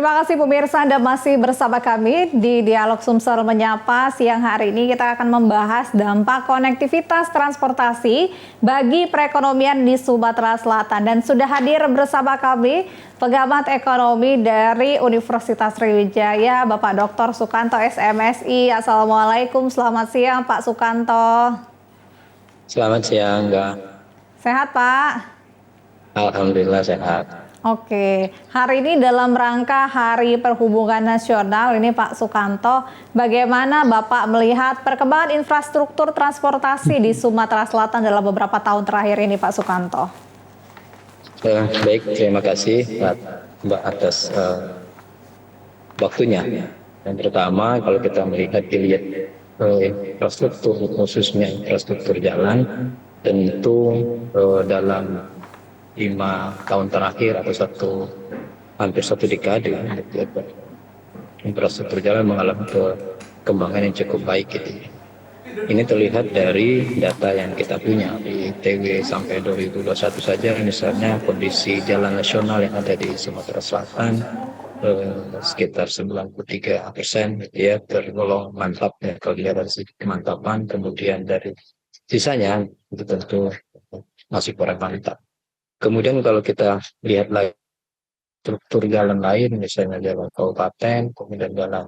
Terima kasih pemirsa, Anda masih bersama kami di Dialog Sumsel Menyapa. Siang hari ini kita akan membahas dampak konektivitas transportasi bagi perekonomian di Sumatera Selatan. Dan sudah hadir bersama kami pengamat ekonomi dari Universitas Sriwijaya, Bapak Dr. Sukanto SMSI. Assalamualaikum, selamat siang Pak Sukanto. Selamat siang, Enggak. Sehat Pak? Alhamdulillah sehat. Oke, hari ini dalam rangka Hari Perhubungan Nasional ini Pak Sukanto, bagaimana Bapak melihat perkembangan infrastruktur transportasi di Sumatera Selatan dalam beberapa tahun terakhir ini Pak Sukanto? Baik, terima kasih Mbak atas waktunya. Yang pertama, kalau kita dilihat infrastruktur, khususnya infrastruktur jalan, tentu dalam 5 tahun terakhir atau hampir satu dekade, infrastruktur jalan mengalami perkembangan yang cukup baik gitu. Ini terlihat dari data yang kita punya di TW sampai 2021 saja, misalnya kondisi jalan nasional yang ada di Sumatera Selatan sekitar 93% ya, tergolong mantap ya kalau dilihat dari segi kemantapan. Kemudian dari sisanya itu tentu masih kurang mantap. Kemudian kalau kita lihat lagi struktur jalan lain, misalnya jalan kabupaten, kemudian jalan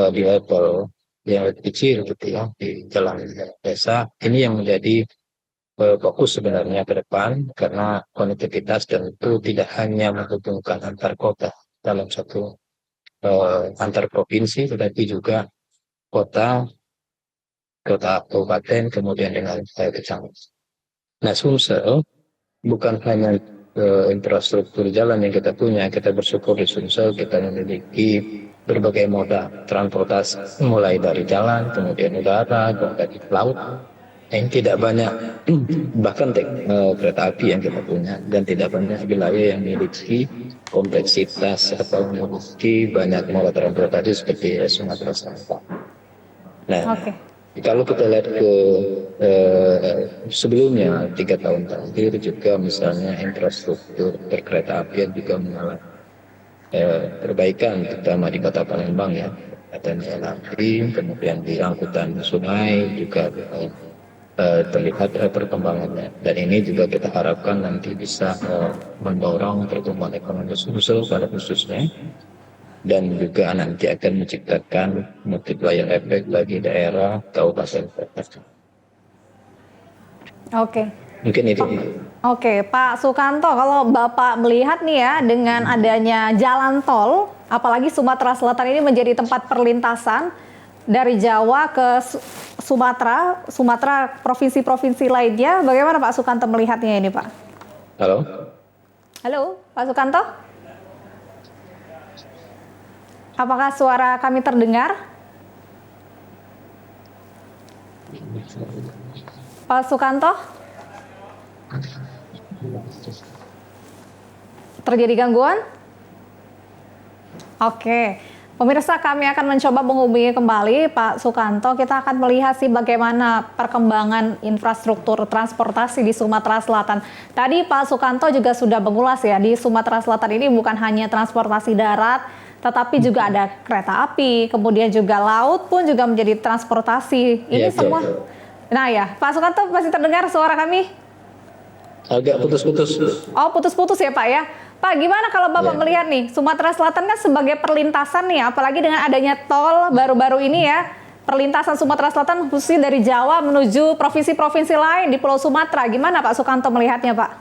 di level yang lebih kecil gitu ya, di jalan desa, ini yang menjadi fokus sebenarnya ke depan, karena konektivitas tentu tidak hanya menghubungkan antar kota dalam satu antar provinsi, tetapi juga kota kabupaten, kemudian dengan kecamatan. Nah, Sumsel bukan hanya infrastruktur jalan yang kita punya, kita bersyukur di Sumsel kita memiliki berbagai moda transportasi, mulai dari jalan, kemudian udara, kemudian laut. Yang tidak banyak, bahkan kereta api yang kita punya, dan tidak banyak wilayah yang memiliki kompleksitas atau memiliki banyak moda transportasi seperti Sumatera Selatan. Nah, kalau kita lihat ke sebelumnya 3 tahun terakhir juga, misalnya infrastruktur perkereta apian juga mengalami perbaikan, terutama di Kota Palembang ya, adanya LRT, kemudian di angkutan sungai juga terlihat perkembangannya, dan ini juga kita harapkan nanti bisa mendorong pertumbuhan ekonomi Sumsel pada khususnya, dan juga nanti akan menciptakan multiplier effect bagi daerah kabupaten kota. Oke. Mungkin itu. Oke, Pak Sukanto, kalau Bapak melihat nih ya, dengan adanya jalan tol, apalagi Sumatera Selatan ini menjadi tempat perlintasan dari Jawa ke Sumatera, provinsi-provinsi lainnya, bagaimana Pak Sukanto melihatnya ini, Pak? Halo, Pak Sukanto? Apakah suara kami terdengar? Pak Sukanto? Terjadi gangguan? Oke. Pemirsa, kami akan mencoba menghubungi kembali Pak Sukanto. Kita akan melihat sih bagaimana perkembangan infrastruktur transportasi di Sumatera Selatan. Tadi Pak Sukanto juga sudah mengulas ya, di Sumatera Selatan ini bukan hanya transportasi darat, tetapi juga ada kereta api, kemudian juga laut pun juga menjadi transportasi. Ini semua. Nah ya, Pak Sukanto masih terdengar suara kami? Agak putus-putus. Oh, putus-putus ya Pak ya. Pak, gimana kalau Bapak melihat nih, Sumatera Selatan kan sebagai perlintasan nih, apalagi dengan adanya tol baru-baru ini ya, perlintasan Sumatera Selatan khususnya dari Jawa menuju provinsi-provinsi lain di Pulau Sumatera. Gimana Pak Sukanto melihatnya, Pak?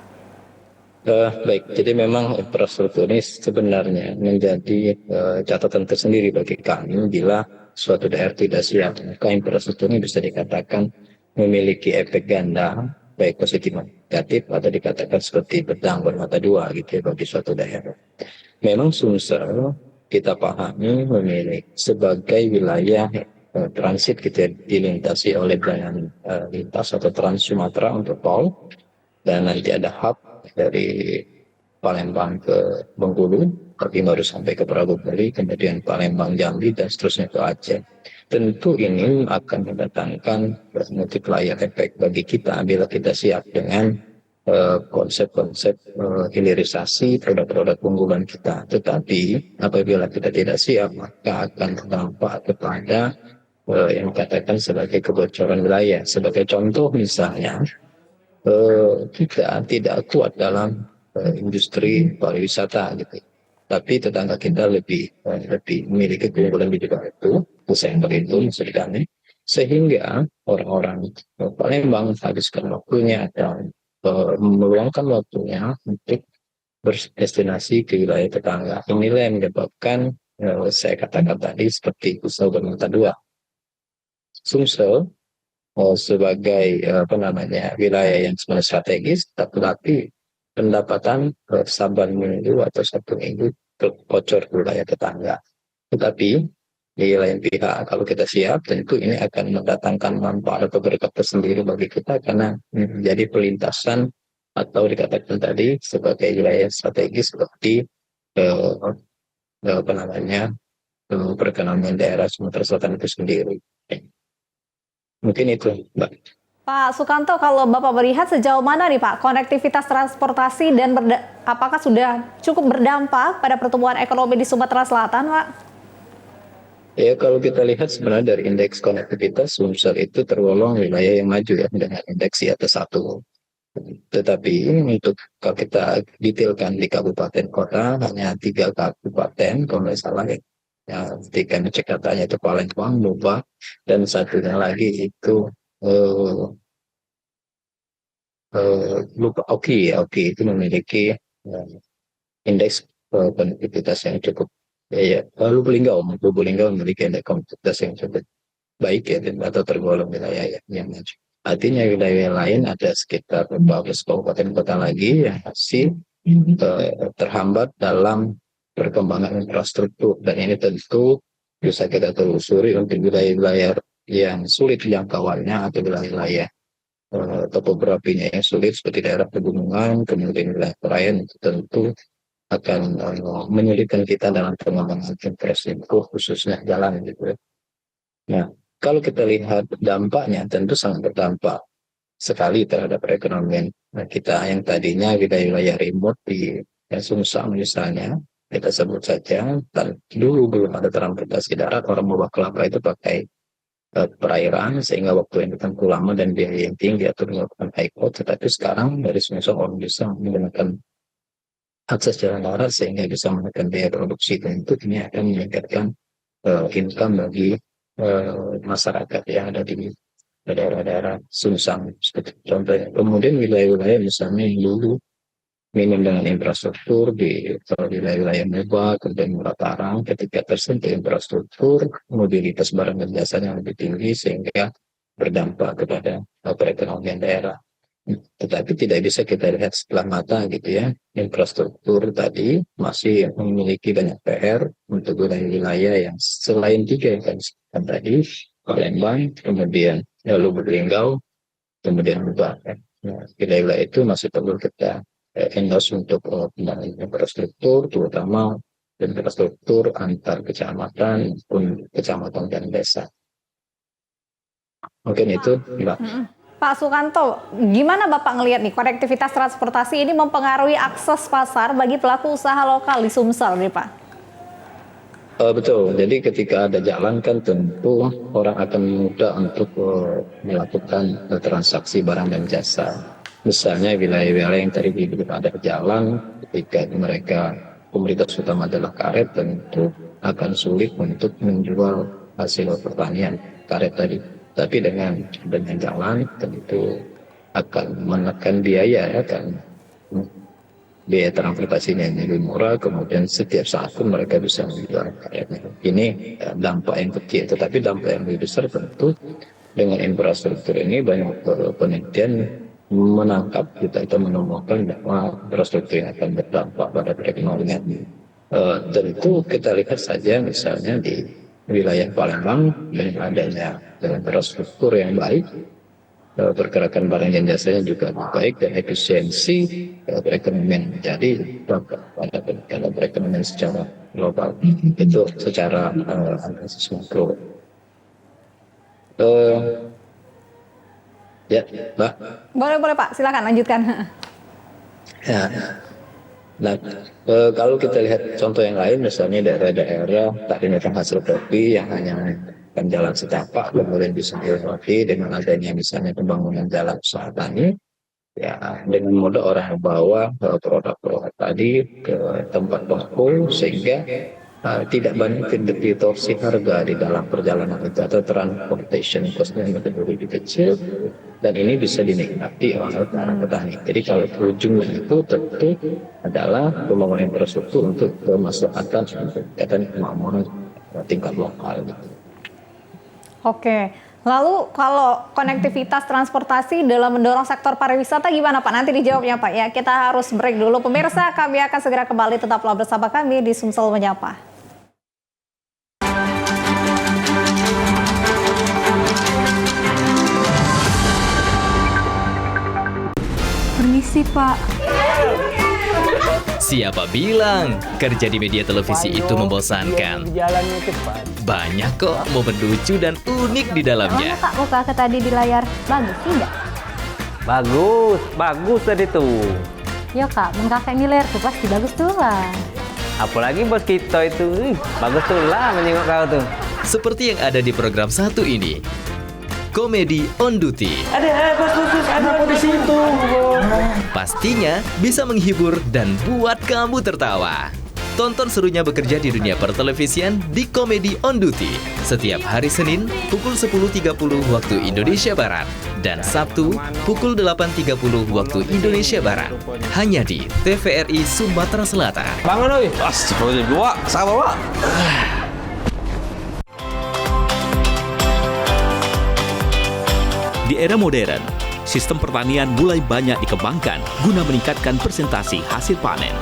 Baik, jadi memang infrastruktur ini sebenarnya menjadi catatan tersendiri bagi kami bila suatu daerah tidak siap. Maka infrastruktur ini bisa dikatakan memiliki efek ganda, baik positif maupun negatif, atau dikatakan seperti pedang bermata dua gitu ya bagi suatu daerah. Memang Sumsel kita pahami memiliki sebagai wilayah transit gitu ya, dilintasi oleh jalan lintas atau Trans Sumatera untuk tol, dan nanti ada hub dari Palembang ke Bengkulu, tapi baru sampai ke Pramugari, kemudian Palembang, Jambi, dan seterusnya ke Aceh. Tentu ini akan mendatangkan multiplier effect bagi kita bila kita siap dengan konsep-konsep hilirisasi produk-produk unggulan kita. Tetapi apabila kita tidak siap, maka akan berdampak kepada yang dikatakan sebagai kebocoran wilayah. Sebagai contoh misalnya, kita tidak kuat dalam industri pariwisata gitu. Tapi tetangga kita lebih memiliki keunggulan di bidang itu, sektor itu misalnya, sehingga orang-orang Palembang habiskan waktunya atau meluangkan waktunya untuk berdestinasi ke wilayah tetangga. Inilah yang menyebabkan saya katakan tadi seperti Sumsel Bermata Dua. Sumsel sebagai apa namanya wilayah yang sebenarnya strategis, tetapi pendapatan Saban minggu atau Sabtu minggu bocor ke wilayah tetangga. Tetapi di lain pihak, kalau kita siap, tentu ini akan mendatangkan manfaat atau berkat tersendiri bagi kita karena menjadi pelintasan atau dikatakan tadi sebagai wilayah strategis seperti eh, apa namanya perekonomian daerah Sumatera Selatan itu sendiri. Mungkin itu, Mbak. Pak Sukanto, kalau Bapak melihat sejauh mana nih Pak konektivitas transportasi dan apakah sudah cukup berdampak pada pertumbuhan ekonomi di Sumatera Selatan, Pak? Ya, kalau kita lihat sebenarnya dari indeks konektivitas, Sumsel itu tergolong wilayah yang maju ya dengan indeks di atas 1. Tetapi untuk kalau kita detailkan di kabupaten kota, hanya 3 kabupaten, kalau nggak salah ya, ketika ngecek datanya itu Palembang, Moba, dan satunya lagi itu eh, lupa, Oki ya, Oki itu memiliki indeks konektivitas yang cukup ya, Lubuk Linggau memiliki indeks konektivitas yang cukup baik ya atau tergolong wilayah yang maju. Artinya wilayah lain ada sekitar 14 kabupaten kota lagi yang masih terhambat dalam perkembangan infrastruktur dan ini tentu bisa kita telusuri untuk wilayah-wilayah yang sulit jangkauannya atau wilayah-wilayah topografinya yang sulit seperti daerah pegunungan, kemudian wilayah perairan itu tentu akan menyulitkan kita dalam pengembangan infrastruktur khususnya jalan gitu ya. Nah, kalau kita lihat dampaknya tentu sangat berdampak sekali terhadap perekonomian kita yang tadinya wilayah-wilayah remote di Sumsel misalnya, kita sebut saja, dan dulu belum ada transportasi darat, orang membawa kelapa itu pakai perairan sehingga waktu yang ditempuh lama dan biaya yang tinggi atau melakukan high cost. Tetapi sekarang dari Sumsel orang bisa menggunakan akses jalan darat sehingga bisa menekan biaya produksi, tentu ini akan meningkatkan income bagi masyarakat yang ada di daerah-daerah Sumsel seperti contohnya. Kemudian wilayah-wilayah misalnya yang dulu minim dengan infrastruktur di wilayah-wilayah Moba, kemudian Muratarang, ketika tersentuh infrastruktur, mobilitas barang dan jasanya lebih tinggi sehingga berdampak kepada perekonomian daerah. Tetapi tidak bisa kita lihat setelah mata gitu ya. Infrastruktur tadi masih memiliki banyak PR untuk wilayah-wilayah yang selain 3 yang kami sebutkan tadi, Palembang, kemudian Lubuk Linggau, kemudian Moba. Nah, wilayah-wilayah itu masih perlu kita endorse untuk pembangunan infrastruktur, terutama infrastruktur antar kecamatan maupun kecamatan dan desa. Mungkin itu, Mbak. Pak Sukanto, gimana Bapak ngelihat nih konektivitas transportasi ini mempengaruhi akses pasar bagi pelaku usaha lokal di Sumsel nih Pak? Betul, jadi ketika ada jalan kan tentu orang akan mudah untuk melakukan transaksi barang dan jasa. Misalnya wilayah-wilayah yang tadi belum ada jalan, ketika mereka komoditas utama adalah karet, tentu akan sulit untuk menjual hasil pertanian karet tadi. Tapi dengan jalan tentu akan menekan biaya ya kan. Biaya transportasinya yang lebih murah, kemudian setiap saat pun mereka bisa menjual karetnya. Ini dampak yang kecil, tetapi dampak yang lebih besar tentu dengan infrastruktur ini banyak penelitian menangkap kita itu menemukan bahwa infrastruktur yang akan berdampak pada perekonomian. Tentu kita lihat saja misalnya di wilayah Palembang dengan adanya infrastruktur yang baik, pergerakan barang dan jasanya juga baik dan efisiensi perekonomian menjadi pada peningkatan perekonomian secara global itu secara analisis makro. Ya, Mbak. Boleh Pak, silakan lanjutkan. Ya, nah, kalau kita lihat contoh yang lain, misalnya daerah-daerah tadinya penghasil kopi yang hanya kan jalan setapak, kemudian bisa dilewati dengan adanya misalnya pembangunan jalan usaha tani, ya dengan mudah orang membawa produk-produk tadi ke tempat toko sehingga tidak banyak distorsi harga di dalam perjalanan itu atau transportation cost-nya lebih kecil dan ini bisa dinikmati oleh para petani. Jadi kalau ujungnya itu tentu adalah pembangunan infrastruktur untuk kemaslahatan dan kemampuan tingkat lokal. Oke, lalu kalau konektivitas transportasi dalam mendorong sektor pariwisata gimana Pak? Nanti dijawabnya Pak ya. Kita harus break dulu. Pemirsa, kami akan segera kembali, tetaplah bersama kami di Sumsel Menyapa. Permisi Pak. Siapa bilang kerja di media televisi itu membosankan? Jalannya cepat. Banyak kok momen lucu dan unik di dalamnya. Mana Kak muka ke tadi di layar? Bagus tidak? Bagus tadi tuh. Yo Kak, kakak ini layar tuh pasti bagus tuh lah. Apalagi bos kita itu, bagus tuh lah menengok kau tuh. Seperti yang ada di program satu ini, Komedi on Duty. Ada bos, ada apa di situ? Pastinya bisa menghibur dan buat kamu tertawa. Tonton serunya bekerja di dunia pertelevisian di Komedi on Duty setiap hari Senin pukul 10.30 waktu Indonesia Barat dan Sabtu pukul 8.30 waktu Indonesia Barat. Hanya di TVRI Sumatera Selatan. Bangun oi. Astagfirullah, dua, sabar Pak. Di era modern, sistem pertanian mulai banyak dikembangkan guna meningkatkan presentasi hasil panen.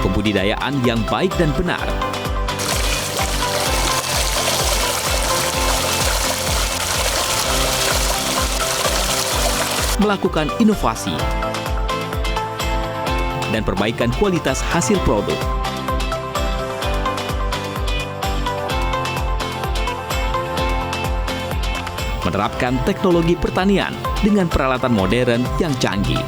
Pembudidayaan yang baik dan benar melakukan inovasi dan perbaikan kualitas hasil produk. Menerapkan teknologi pertanian dengan peralatan modern yang canggih.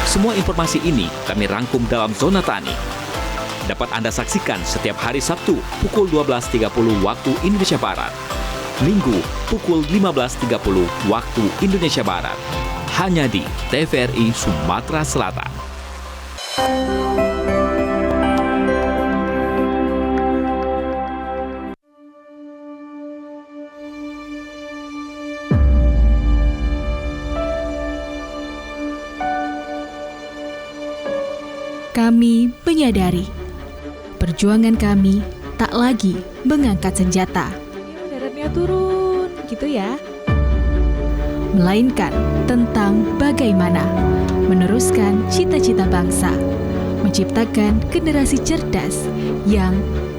Semua informasi ini kami rangkum dalam Zona Tani. Dapat Anda saksikan setiap hari Sabtu pukul 12.30 waktu Indonesia Barat. Minggu pukul 15.30 waktu Indonesia Barat. Hanya di TVRI Sumatera Selatan. Kami menyadari perjuangan kami tak lagi mengangkat senjata. Daratnya turun, gitu ya. Melainkan tentang bagaimana meneruskan cita-cita bangsa, menciptakan generasi cerdas yang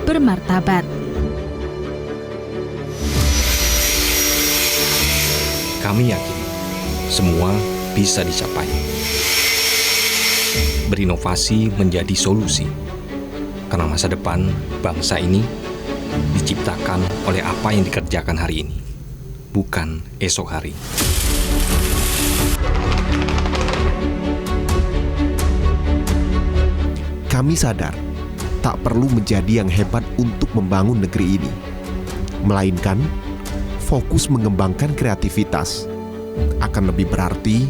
bermartabat. Kami yakin semua bisa dicapai. Berinovasi menjadi solusi, karena masa depan bangsa ini diciptakan oleh apa yang dikerjakan hari ini, bukan esok hari. Kami sadar tak perlu menjadi yang hebat untuk membangun negeri ini, melainkan fokus mengembangkan kreativitas akan lebih berarti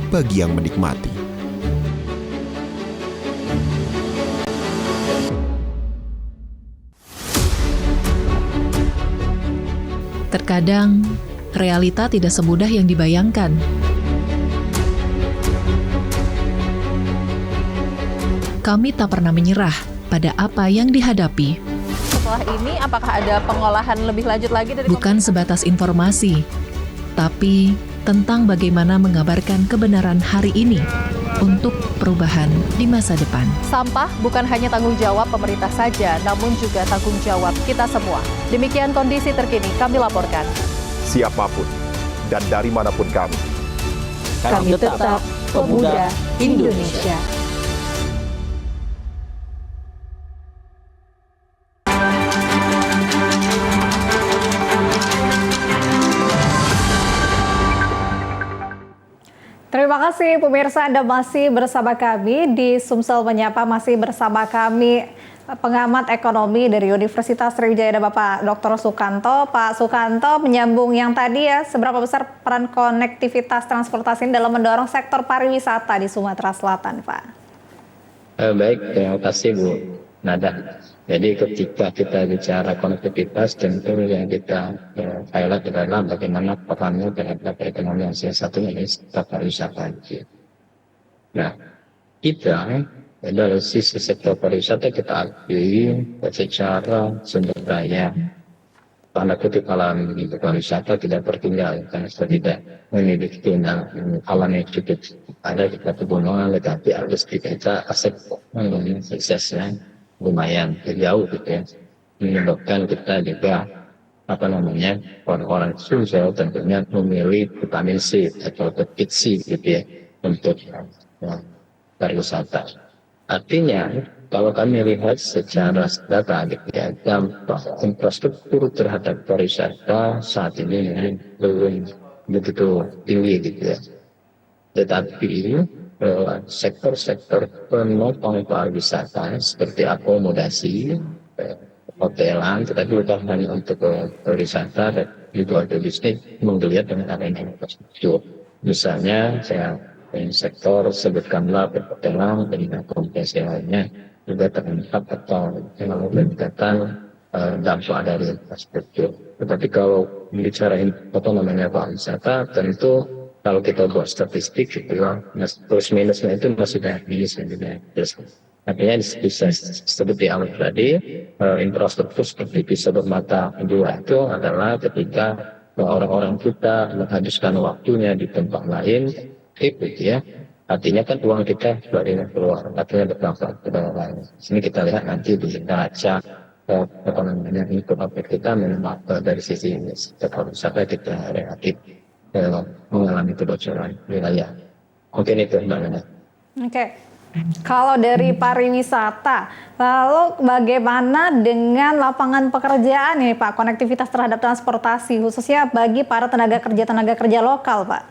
bagi yang menikmati. Terkadang, realita tidak semudah yang dibayangkan. Kami tak pernah menyerah pada apa yang dihadapi. Setelah ini, apakah ada pengolahan lebih lanjut lagi dari Bukan sebatas informasi, tapi tentang bagaimana mengabarkan kebenaran hari ini untuk perubahan di masa depan. Sampah bukan hanya tanggung jawab pemerintah saja, namun juga tanggung jawab kita semua. Demikian kondisi terkini kami laporkan. Siapapun dan dari manapun kami Kami tetap pemuda Indonesia. kasih pemirsa, Anda masih bersama kami di Sumsel Menyapa, masih bersama kami pengamat ekonomi dari Universitas Sriwijaya, ada Bapak Dr. Sukanto. Pak Sukanto, menyambung yang tadi ya, seberapa besar peran konektivitas transportasi ini dalam mendorong sektor pariwisata di Sumatera Selatan, Pak? Baik, terima kasih Bu Nada. Jadi ketika kita bicara konektivitas, tentu yang kita highlight adalah bagaimana perannya terhadap perekonomian, salah satunya adalah sektor pariwisata. Nah, kita dari sisi sektor pariwisata kita akui secara sumber daya, tanda kutip alam di pariwisata tidak tertinggal karena kita tidak memiliki alam yang cukup ada di pegunungan, tetapi harus kita aset suksesnya lumayan jauh gitu ya, menyebabkan kita juga orang-orang Sumsel tentunya memilih vitamin C atau petik C gitu ya untuk pariwisata. Artinya kalau kami lihat secara data gitu ya, dampak infrastruktur terhadap pariwisata saat ini belum begitu tinggi gitu ya. Tetapi sektor-sektor penopang pariwisata seperti akomodasi, hotelan, tetapi bukan hanya untuk pariwisata dan juga logistik menggeliat dengan adanya infrastruktur. Misalnya sektor sebutkanlah perhotelan dan akomodasi lainnya juga terdampak atau peningkatan dampak dari infrastruktur. Tetapi kalau bicara pariwisata, tentu kalau kita buat statistik gitu ya, plus minusnya itu masih banyak minus ya. Artinya bisa seperti awal tadi, infrastruktur seperti bisa bermata dua itu adalah ketika orang-orang kita menghabiskan waktunya di tempat lain, gitu ya. Artinya kan uang kita dari keluar, artinya berdampak ke dalam lain. Sini kita lihat nanti di neraca income kita memang dari sisi sektor wisata kita relatif mengalami kebocoran wilayah. Mungkin itu Mbak Nana. Oke. Kalau dari pariwisata, lalu bagaimana dengan lapangan pekerjaan ini Pak, konektivitas terhadap transportasi khususnya bagi para tenaga kerja lokal Pak?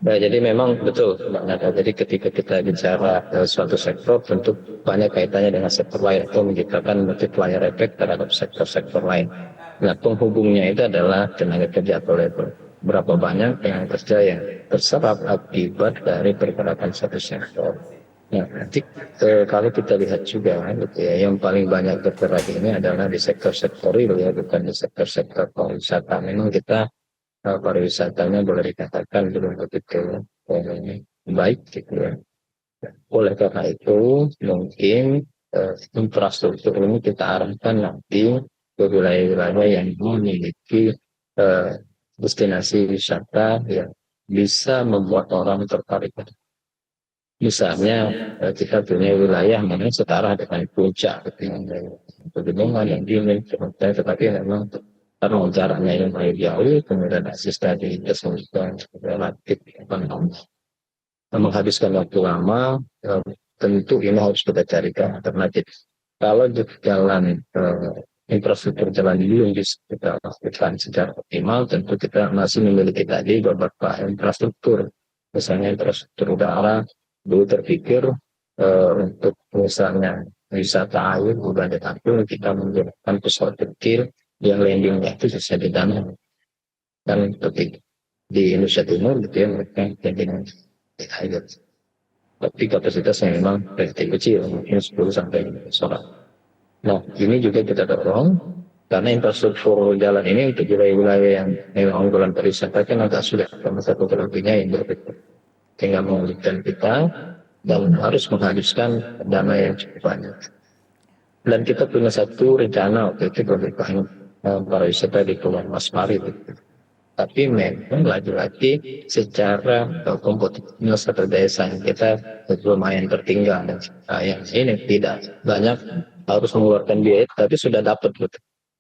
Nah, jadi memang betul Mbak Nada. Jadi ketika kita bicara suatu sektor, tentu banyak kaitannya dengan sektor lain atau menciptakan multiplier effect terhadap sektor-sektor lain. Nah, penghubungnya itu adalah tenaga kerja atau labor. Berapa banyak tenaga kerja yang terserap akibat dari pergerakan satu sektor. Nah, nanti kalau kita lihat juga, gitu ya, yang paling banyak bergerak ini adalah di sektor-sektor real ya, bukan di sektor-sektor pariwisata. Memang kita pariwisatanya boleh dikatakan belum begitu baik gitu ya. Oleh karena itu mungkin infrastruktur ini kita arahkan nanti ke wilayah-wilayah yang memiliki destinasi wisata yang bisa membuat orang tertarik. Misalnya kita punya wilayah yang setara dengan puncak, pegunungan yang dingin, tetapi memang karena jaraknya yang lebih jauh, kemudian aksesibilitas relatif menghabiskan waktu lama, tentu ini harus kita carikan alternatif. Kalau jalan infrastruktur jalan belum bisa kita lakukan secara optimal, tentu kita masih memiliki tadi beberapa infrastruktur, misalnya infrastruktur udara. Dulu terpikir untuk misalnya wisata air, bukan tetapi kita menggunakan pesawat kecil yang landingnya itu bisa di danau. Dan ketika di Indonesia Timur gitu ya, mereka landing di air. Tapi kapasitasnya memang relatif kecil, mungkin 10 sampai 15 orang. Nah, ini juga kita dorong karena infrastruktur jalan ini untuk wilayah-wilayah yang memang unggulan pariwisata kan agak sulit karena satu lebihnya yang berbeda. Tinggal melanjutkan kita dan harus menghabiskan dana yang cukup banyak. Dan kita punya satu rencana waktu itu berbeda pariwisata di Pulau Mas Pari. Tapi memang lagi-lagi secara kompetitivitas atau desa kita lumayan tertinggal. Yang ini tidak banyak harus mengeluarkan biaya, tapi sudah dapat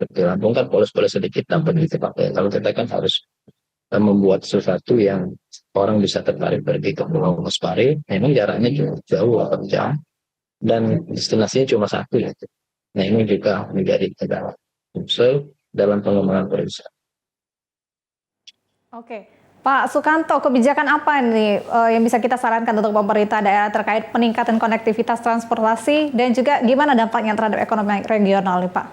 di Lampung kan polos-polos sedikit dapat dipakai. Kalau kita kan harus membuat sesuatu yang orang bisa tertarik pergi ke Pulau Mas Pari. Memang jaraknya jauh 8 jam dan destinasinya cuma satu ya. Nah ini juga menjadi kendala dalam pengembangan pariwisata. Oke, Pak Sukanto, kebijakan apa nih yang bisa kita sarankan untuk pemerintah daerah terkait peningkatan konektivitas transportasi dan juga gimana dampaknya terhadap ekonomi regional nih Pak?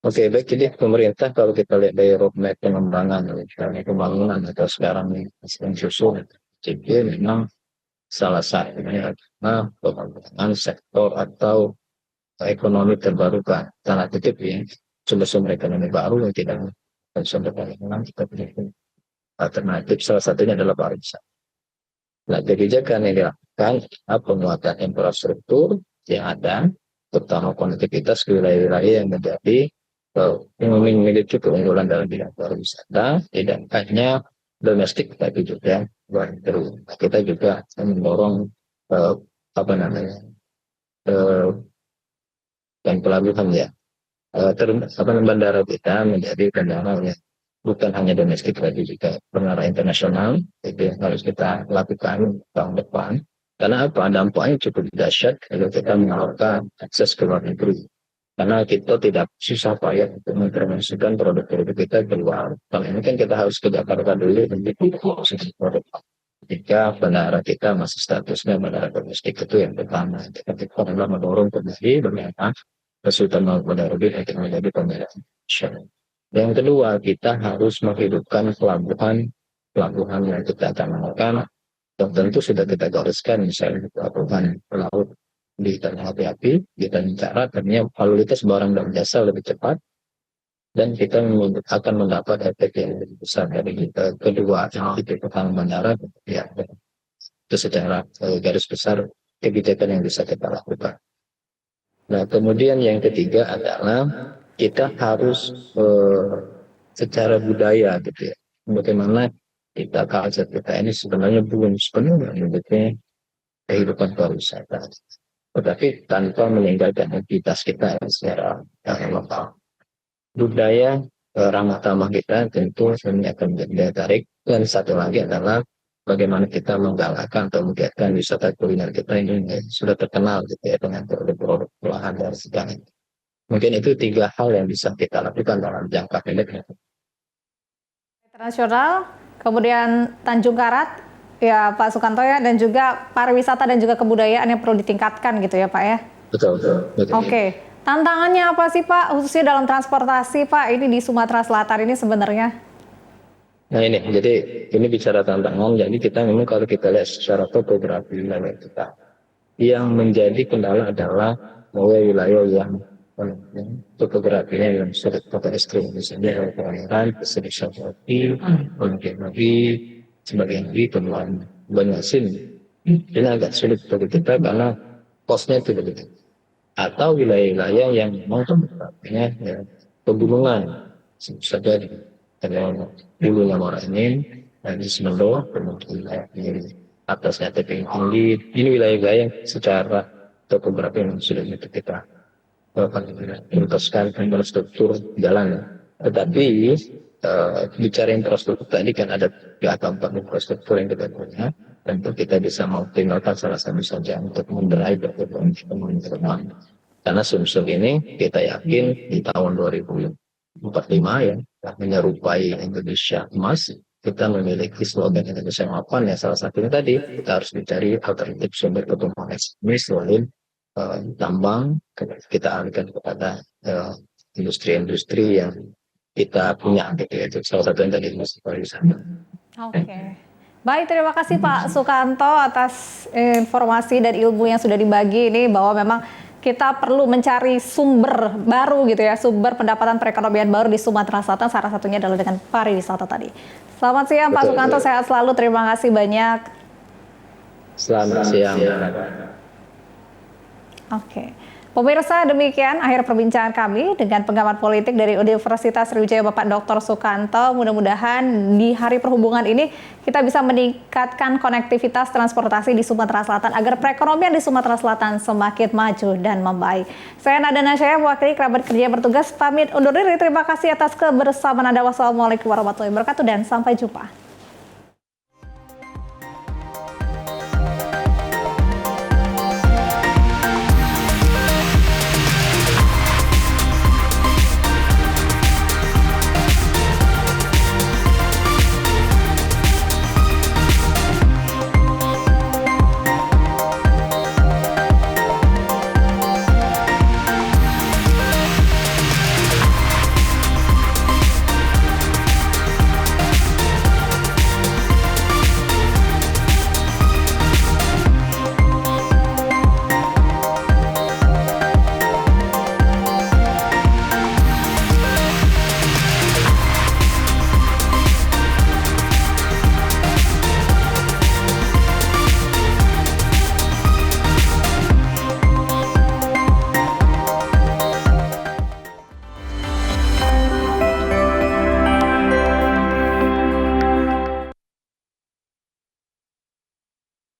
Oke, baik. Jadi pemerintah kalau kita lihat dari roadmap pengembangan, misalnya pembangunan atau sekarang ini yang susun, jadi memang salah satunya adalah pengembangan sektor atau ekonomi terbarukan. Tanda kutip ya, sumber-sumber ekonomi baru yang tidak sumber pengembangan kita punya alternatif. Salah satunya adalah pariwisata. Nah, kebijakan yang dilakukan penguatan infrastruktur yang ada, terutama konektivitas ke wilayah-wilayah yang menjadi yang memiliki keunggulan dalam bidang pariwisata, tidak hanya domestik tapi juga luar negeri. Kita juga mendorong dan pelabuhan ya, bandara kita menjadi bandara yang bukan hanya domestik tapi juga bandara internasional. Itu yang harus kita lakukan tahun depan. Karena dampaknya cukup dahsyat kalau kita mengalahkan akses ke luar negeri. Karena kita tidak susah payah untuk mempromosikan produk-produk kita keluar. Kalau ini kan kita harus ke Jakarta dulu untuk produk. Ketika bandara kita masih statusnya bandara domestik, itu yang pertama. Kita adalah mendorong kembali bagaimana kesulitan bandara untuk menjadi bandara internasional. Yang kedua, kita harus menghidupkan pelabuhan yang kita canangkan. Dan tentu sudah kita gariskan, misalnya pelabuhan pelaut di Tanjung Api-Api, kita bicara artinya lalu lintas barang dan jasa lebih cepat, dan kita akan mendapat efek yang lebih besar dari kedua itu pertama bandara ya, itu secara garis besar kebijakan yang bisa kita lakukan. Nah, kemudian yang ketiga adalah kita harus secara budaya gitu ya, bagaimana kita culture kita ini sebenarnya belum sepenuhnya mendukung kehidupan pariwisata, tetapi tanpa meninggalkan identitas kita secara lokal. Budaya ramah tamah kita tentu ini akan menjadi daya tarik. Dan satu lagi adalah bagaimana kita menggalakkan atau menggiatkan wisata kuliner kita ini sudah terkenal gitu ya, dengan produk-produk olahan dari segala. Mungkin itu 3 hal yang bisa kita lakukan dalam jangka pendek. Internasional, kemudian Tanjung Karat, ya Pak Sukanto ya, dan juga pariwisata dan juga kebudayaan yang perlu ditingkatkan gitu ya Pak ya. Betul. Oke, tantangannya apa sih Pak, khususnya dalam transportasi Pak, ini di Sumatera Selatan ini sebenarnya? Nah jadi ini bicara tantangan, jadi kita memang kalau kita lihat secara topografi wilayah kita, yang menjadi kendala adalah wilayah yang topografinya yang sulit atau ekstrim, misalnya perairan, pesisir Saudi, Bali, sebagian di penuaan Banyasin. Ini agak sulit bagi kita karena kosnya itu begitu. Atau wilayah-wilayah yang memang topografinya pegunungan, saja di Hulunya Moranin, dan di Semedo, kemudian wilayah di atasnya tebing tinggi. Ini wilayah-wilayah yang secara topografi yang sulit untuk kita merutaskan infrastruktur jalan. Tetapi bicara infrastruktur tadi kan ada 3-4 infrastruktur yang kita punya, tentu kita bisa mengoptimalkan salah satu saja untuk mendrive pertumbuhan ekonomi ke depan. Karena sumsum ini kita yakin di tahun 2045 ya, menyerupai Indonesia emas, kita memiliki slogan Indonesia Mapan ya, salah satunya tadi kita harus mencari alternatif sumber pertumbuhan ekonomi selain tambang, kita alihkan kepada industri-industri yang kita punya gitu ya. Salah satunya tadi industri pariwisata. Oke. Baik, terima kasih Pak Sukanto atas informasi dan ilmu yang sudah dibagi ini, bahwa memang kita perlu mencari sumber baru gitu ya, sumber pendapatan perekonomian baru di Sumatera Selatan, salah satunya adalah dengan pariwisata tadi. Selamat siang Pak Sukanto, sehat selalu, terima kasih banyak. Selamat siang. Oke. Pemirsa, demikian akhir perbincangan kami dengan pengamat politik dari Universitas Sriwijaya Bapak Dr. Sukanto. Mudah-mudahan di Hari Perhubungan ini kita bisa meningkatkan konektivitas transportasi di Sumatera Selatan agar perekonomian di Sumatera Selatan semakin maju dan membaik. Saya Nada Nasyaya, mewakili kerabat kerja bertugas, pamit undur diri. Terima kasih atas kebersamaan Anda. Wassalamualaikum warahmatullahi wabarakatuh dan sampai jumpa.